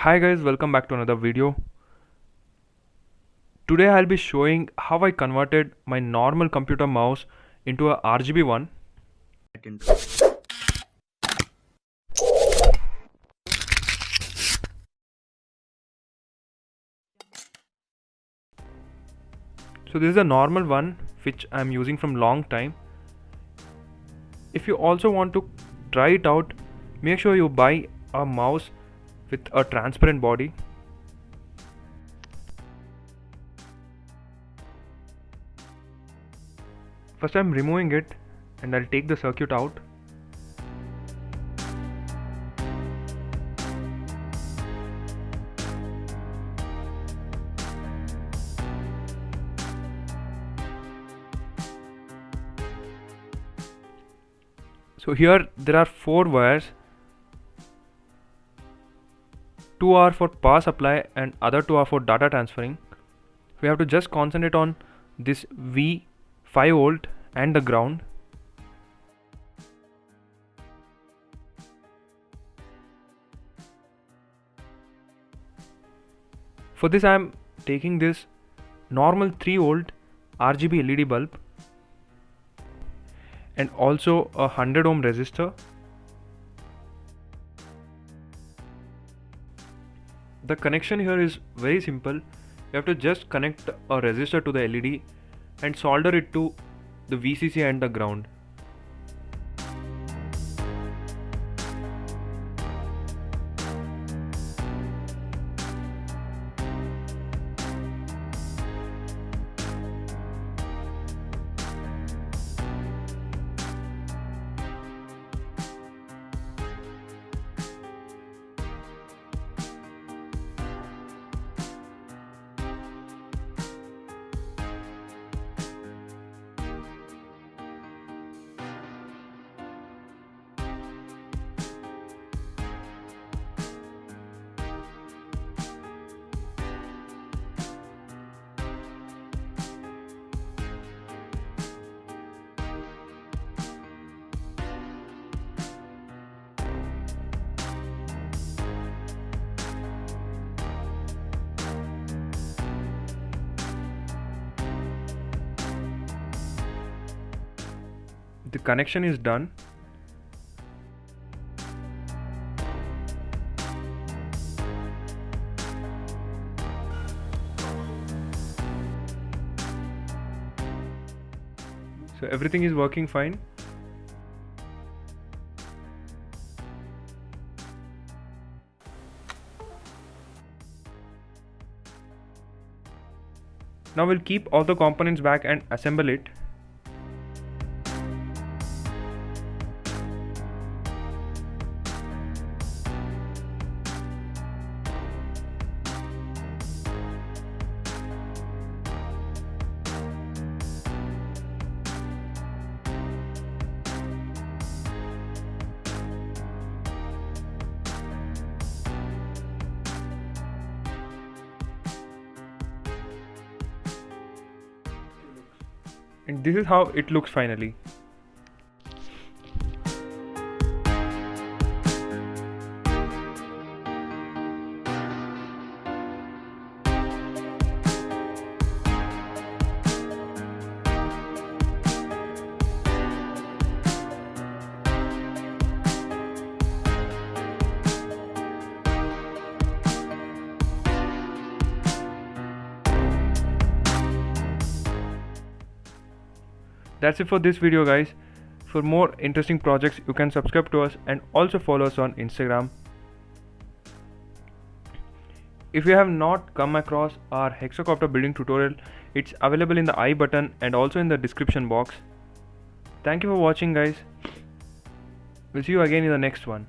Hi guys, welcome back to another video. Today I'll be showing how I converted my normal computer mouse into a RGB one. So this is a normal one which I'm using from long time. If you also want to try it out, make sure you buy a mouse with a transparent body. First I'm removing it and I'll take the circuit out. So here there are 4 wires. 2 are for power supply and other 2 are for data transferring. We have to just concentrate on this V 5 volt and the ground. For this I am taking this normal 3 volt RGB LED bulb and also a 100 ohm resistor. The connection here is very simple. You have to just connect a resistor to the LED and solder it to the VCC and the ground. The connection is done. So everything is working fine. Now we'll keep all the components back and assemble it. And this is how it looks finally. That's it for this video guys. For more interesting projects you can subscribe to us and also follow us on Instagram. If you have not come across our Hexacopter building tutorial, it's available in the I button and also in the description box. Thank you for watching guys. We'll see you again in the next one.